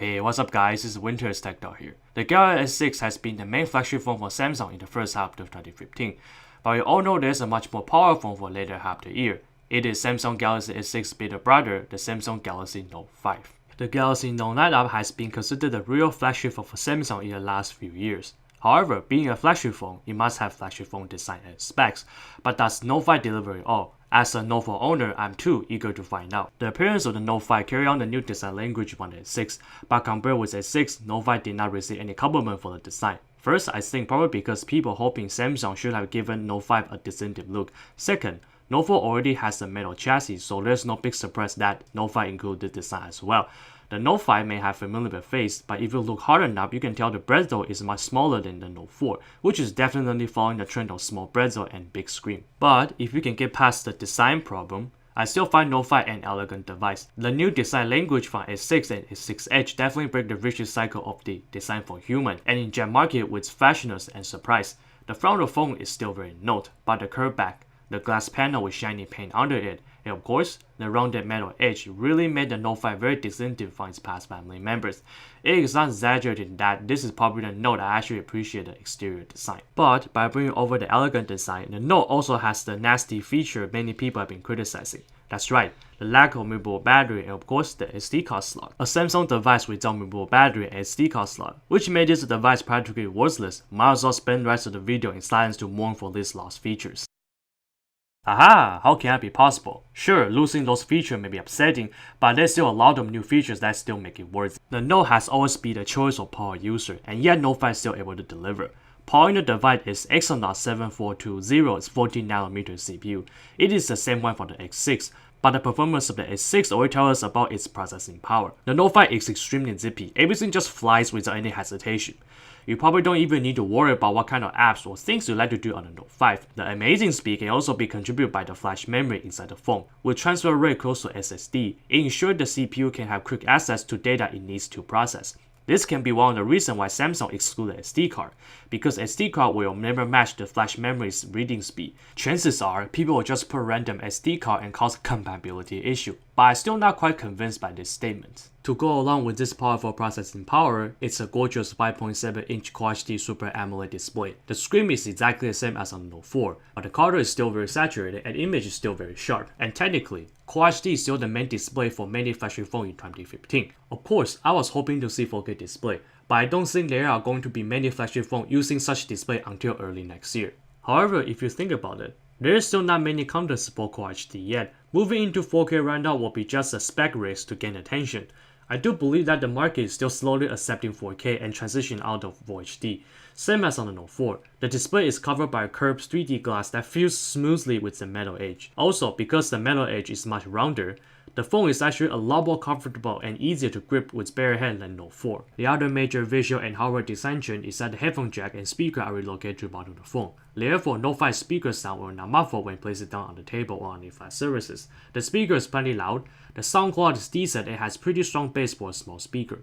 Hey, what's up guys, it's Winter's Tech Dog here. The Galaxy S6 has been the main flagship phone for Samsung in the first half of 2015, but we all know there's a much more powerful phone for later half of the year. It is Samsung Galaxy S6 beta brother, the Samsung Galaxy Note 5. The Galaxy Note 9 Up has been considered the real flagship phone for Samsung in the last few years. However, being a flagship phone, it must have flagship phone design and specs, but does Note 5 deliver it all? As a Note 4 owner, I'm too eager to find out. The appearance of the Note 5 carry on the new design language from the S6, but compared with S6, Note 5 did not receive any compliment for the design. First, I think probably because people hoping Samsung should have given Note 5 a distinctive look. Second, Note 4 already has a metal chassis, so there's no big surprise that Note 5 included this design as well. The Note 5 may have familiar face, but if you look hard enough, you can tell the bezel is much smaller than the Note 4, which is definitely following the trend of small bezel and big screen. But if you can get past the design problem, I still find Note 5 an elegant device. The new design language from S6 and S6 Edge definitely break the vicious cycle of the design for human and inject market with flashiness and surprise. The front of the phone is still very Note, but the curved back, the glass panel with shiny paint under it, and of course, the rounded metal edge really made the Note 5 very distinctive from its past family members. It is not exaggerated that this is probably the Note I actually appreciate the exterior design. But by bringing over the elegant design, the Note also has the nasty feature many people have been criticizing. That's right, the lack of movable battery and of course the SD card slot. A Samsung device without movable battery and SD card slot, which made this device practically worthless, might as well spend the rest of the video in silence to mourn for these lost features. Aha! How can that be possible? Sure, losing those features may be upsetting, but there's still a lot of new features that still make it worth it. The Note has always been the choice of power user, and yet Note 5 is still able to deliver. Powering the device is Exynos 7420's 14nm CPU. It is the same one for the X6, but the performance of the S6 already tells us about its processing power. The Note 5 is extremely zippy, everything just flies without any hesitation. You probably don't even need to worry about what kind of apps or things you like to do on the Note 5. The amazing speed can also be contributed by the flash memory inside the phone. With transfer rate close to SSD, it ensures the CPU can have quick access to data it needs to process. This can be one of the reasons why Samsung excluded SD card, because SD card will never match the flash memory's reading speed. Chances are, people will just put random SD card and cause compatibility issue, but I'm still not quite convinced by this statement. To go along with this powerful processing power, it's a gorgeous 5.7-inch Quad HD Super AMOLED display. The screen is exactly the same as on the Note 4, but the color is still very saturated and image is still very sharp. And technically, Quad HD is still the main display for many flagship phones in 2015. Of course, I was hoping to see 4K display, but I don't think there are going to be many flagship phones using such display until early next year. However, if you think about it, there is still not many content support Quad HD yet. Moving into 4K right now will be just a spec race to gain attention. I do believe that the market is still slowly accepting 4K and transition out of Full HD. Same as on the Note 4, the display is covered by a curved 3D glass that fused smoothly with the metal edge. Also, because the metal edge is much rounder, the phone is actually a lot more comfortable and easier to grip with bare hand than Note 4. The other major visual and hardware design change is that the headphone jack and speaker are relocated to the bottom of the phone. Therefore, Note 5 speaker sound will not muffle when placed down on the table or on the flat surfaces. The speaker is plenty loud, the sound quality is decent and has pretty strong bass for a small speaker.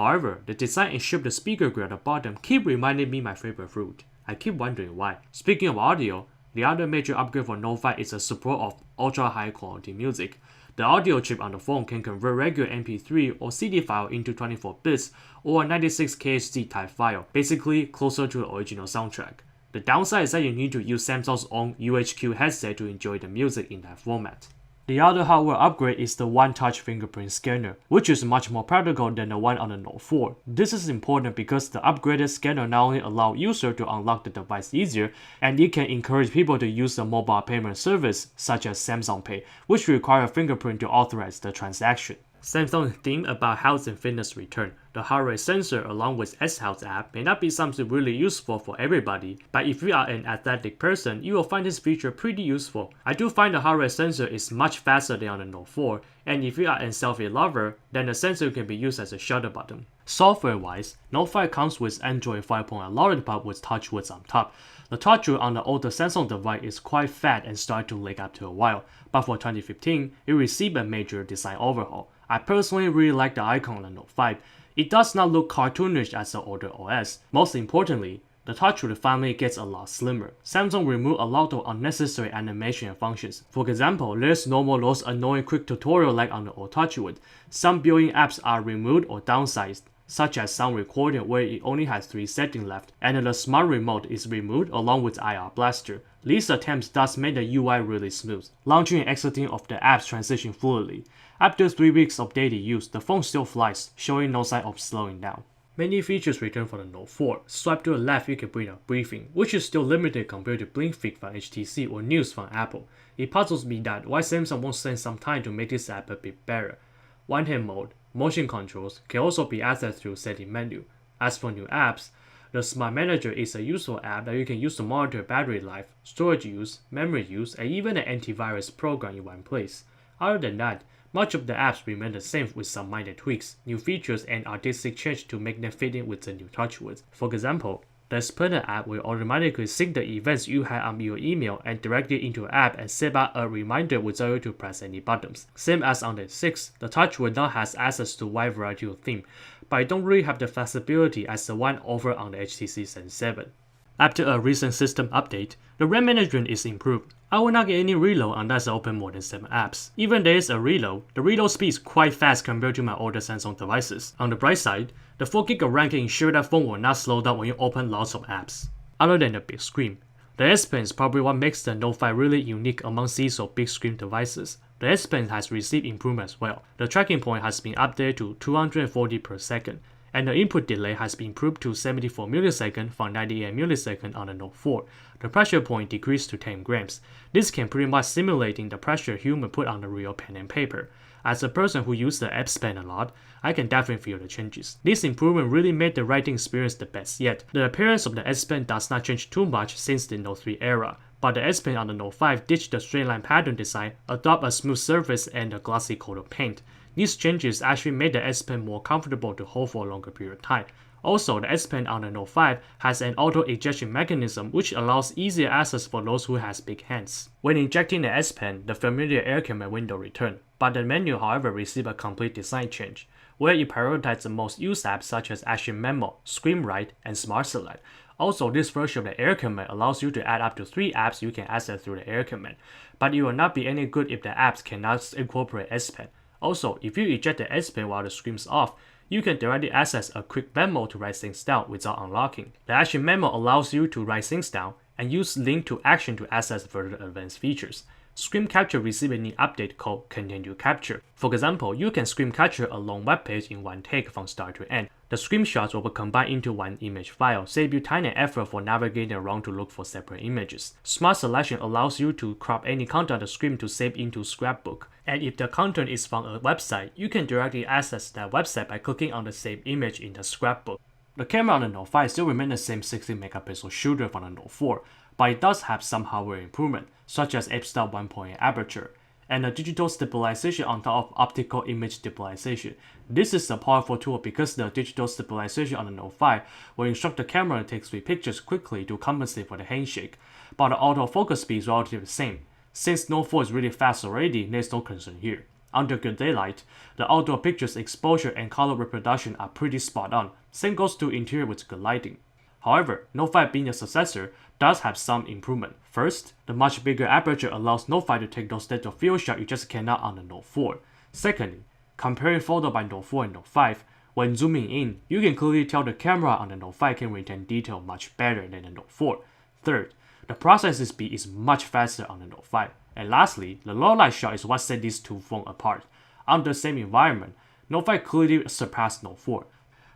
However, the design and shape of the speaker grill at the bottom keep reminding me my favorite fruit. I keep wondering why. Speaking of audio, the other major upgrade for Note 5 is the support of ultra high quality music. The audio chip on the phone can convert regular MP3 or CD file into 24 bits or a 96 kHz type file, basically closer to the original soundtrack. The downside is that you need to use Samsung's own UHQ headset to enjoy the music in that format. The other hardware upgrade is the one-touch fingerprint scanner, which is much more practical than the one on the Note 4. This is important because the upgraded scanner not only allows users to unlock the device easier, and it can encourage people to use the mobile payment service such as Samsung Pay, which require a fingerprint to authorize the transaction. Samsung's theme about health and fitness return. The heart rate sensor along with S-Health app may not be something really useful for everybody, but if you are an athletic person, you will find this feature pretty useful. I do find the heart rate sensor is much faster than on the Note 4, and if you are a selfie lover, then the sensor can be used as a shutter button. Software-wise, Note 5 comes with Android 5.1 Lollipop with TouchWiz on top. The touchwood on the older Samsung device is quite fat and started to lag after a while, but for 2015, it received a major design overhaul. I personally really like the icon on the Note 5. It does not look cartoonish as the older OS. Most importantly, the touchwood finally gets a lot slimmer. Samsung removed a lot of unnecessary animation and functions. For example, there's no more those annoying quick tutorial like on the old touchwood. Some built-in apps are removed or downsized, such as sound recording where it only has 3 settings left, and the smart remote is removed along with IR Blaster. These attempts does make the UI really smooth. Launching and exiting of the apps transition fluidly. After 3 weeks of daily use, the phone still flies, showing no sign of slowing down. Many features return for the Note 4. Swipe to the left, you can bring up briefing, which is still limited compared to BlinkFit from HTC or News from Apple. It puzzles me that why Samsung won't spend some time to make this app a bit better. One-hand mode, motion controls can also be accessed through setting menu. As for new apps, the Smart Manager is a useful app that you can use to monitor battery life, storage use, memory use, and even an antivirus program in one place. Other than that, much of the apps remain the same with some minor tweaks, new features, and artistic change to make them fit in with the new touchwoods. For example, the Explainer app will automatically sync the events you had on your email and direct it into an app and set up a reminder without you to press any buttons. Same as on the 6, the touchwood now has access to a wide variety of themes, but it don't really have the flexibility as the one over on the HTC Zen 7. After a recent system update, the RAM management is improved. I will not get any reload unless I open more than 7 apps. Even there is a reload, the reload speed is quite fast compared to my older Samsung devices. On the bright side, the 4GB of RAM can ensure that phone will not slow down when you open lots of apps. Other than the big screen, the S Pen is probably what makes the Note 5 really unique among series of big screen devices. The S Pen has received improvement as well. The tracking point has been updated to 240 per second, and the input delay has been improved to 74 milliseconds from 98 milliseconds on the Note 4. The pressure point decreased to 10 grams. This can pretty much simulating the pressure human put on the real pen and paper. As a person who uses the S Pen a lot, I can definitely feel the changes. This improvement really made the writing experience the best yet. The appearance of the S Pen does not change too much since the Note 3 era, but the S Pen on the Note 5 ditched the straight line pattern design, adopt a smooth surface and a glossy coat of paint. These changes actually made the S Pen more comfortable to hold for a longer period of time. Also, the S Pen on the Note 5 has an auto ejection mechanism which allows easier access for those who has big hands. When injecting the S Pen, the familiar air command window returned, but the menu however received a complete design change, where it prioritized the most used apps such as Action Memo, Screen Write, and Smart Select. Also, this version of the air command allows you to add up to 3 apps you can access through the air command, but it will not be any good if the apps cannot incorporate S Pen. Also, if you eject the S Pen while the screen is off, you can directly access a quick memo to write things down without unlocking. The Action Memo allows you to write things down and use link to action to access further advanced features. Screen Capture received a new update called Continue Capture. For example, you can screen capture a long web page in one take from start to end. The screenshots will be combined into one image file, save you time and effort for navigating around to look for separate images. Smart Selection allows you to crop any content on the screen to save into Scrapbook. And if the content is from a website, you can directly access that website by clicking on the save image in the Scrapbook. The camera on the Note 5 still remains the same 60MP shooter from the Note 4, but it does have some hardware improvement, such as f-stop 1.8 aperture, and a digital stabilization on top of optical image stabilization. This is a powerful tool because the digital stabilization on the Note 5 will instruct the camera to take 3 pictures quickly to compensate for the handshake, but the autofocus speed is relatively the same. Since Note 4 is really fast already, there's no concern here. Under good daylight, the outdoor pictures exposure and color reproduction are pretty spot on. Same goes to interior with good lighting. However, Note 5 being a successor does have some improvement. First, the much bigger aperture allows Note 5 to take those depth of field shots you just cannot on the Note 4. Secondly, comparing photo by Note 4 and Note 5, when zooming in, you can clearly tell the camera on the Note 5 can retain detail much better than the Note 4. Third, the processing speed is much faster on the Note 5. And lastly, the low light shot is what set these two phones apart. Under the same environment, Note 5 clearly surpassed Note 4.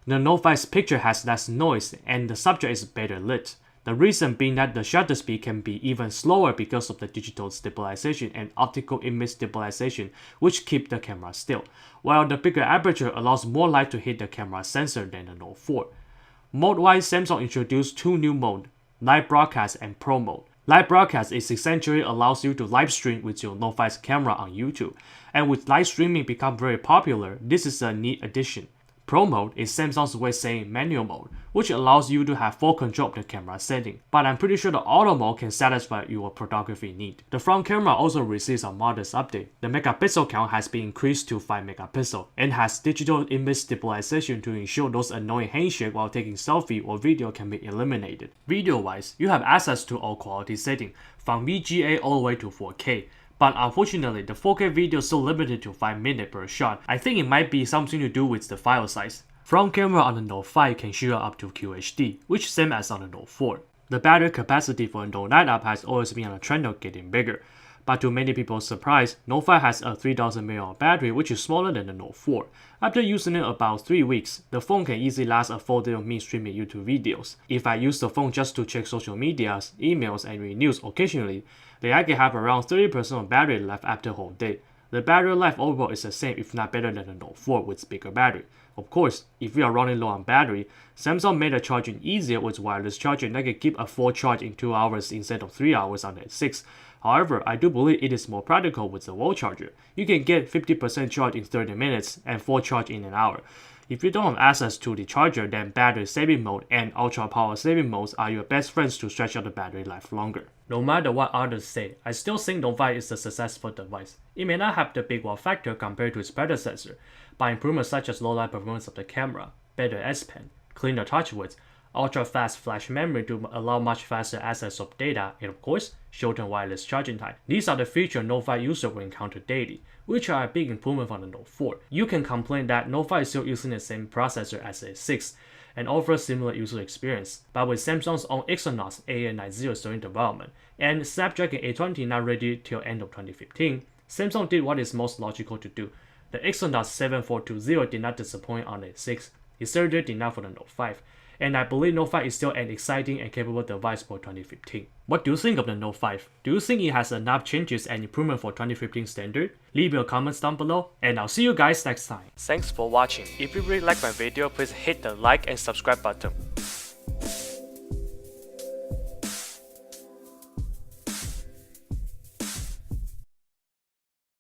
The Note 5's picture has less noise and the subject is better lit. The reason being that the shutter speed can be even slower because of the digital stabilization and optical image stabilization, which keep the camera still, while the bigger aperture allows more light to hit the camera sensor than the Note 4. Mode-wise, Samsung introduced 2 new modes, Live Broadcast and Pro Mode. Live Broadcast is essentially allows you to live stream with your Note 5's camera on YouTube, and with live streaming become very popular, this is a neat addition. Pro mode is Samsung's way of saying manual mode, which allows you to have full control of the camera setting, but I'm pretty sure the auto mode can satisfy your photography need. The front camera also receives a modest update. The megapixel count has been increased to 5 megapixel and has digital image stabilization to ensure those annoying handshake while taking selfie or video can be eliminated. Video-wise, you have access to all quality settings, from VGA all the way to 4K. But unfortunately, the 4K video is so limited to 5 minutes per shot. I think it might be something to do with the file size. Front camera on the Note 5 can shoot up to QHD, which same as on the Note 4. The battery capacity for the Note 9 Up has always been on a trend of getting bigger. But to many people's surprise, Note 5 has a 3000 mAh battery, which is smaller than the Note 4. After using it about 3 weeks, the phone can easily last a full day of me streaming YouTube videos. If I use the phone just to check social medias, emails, and read news occasionally, then I can have around 30% of battery left after the whole day. The battery life overall is the same if not better than the Note 4 with bigger battery. Of course, if you are running low on battery, Samsung made the charging easier with wireless charging that can keep a full charge in 2 hours instead of 3 hours on the S6. However, I do believe it is more practical with the wall charger. You can get 50% charge in 30 minutes and full charge in an hour. If you don't have access to the charger, then battery saving mode and ultra power saving modes are your best friends to stretch out the battery life longer. No matter what others say, I still think Note 5 is a successful device. It may not have the big wow factor compared to its predecessor, but improvements such as low light performance of the camera, better S Pen, cleaner touch width, ultra-fast flash memory to allow much faster access of data, and of course, shortened wireless charging time. These are the features Note 5 users will encounter daily, which are a big improvement from the Note 4. You can complain that Note 5 is still using the same processor as the S6 and offers similar user experience, but with Samsung's own Exynos A890 still in development and Snapdragon 820 not ready till end of 2015, Samsung did what is most logical to do. The Exynos 7420 did not disappoint on the S6, it certainly did not for the Note 5. And I believe Note 5 is still an exciting and capable device for 2015. What do you think of the Note 5? Do you think it has enough changes and improvement for 2015 standard? Leave your comments down below, and I'll see you guys next time. Thanks for watching. If you really like my video, please hit the like and subscribe button.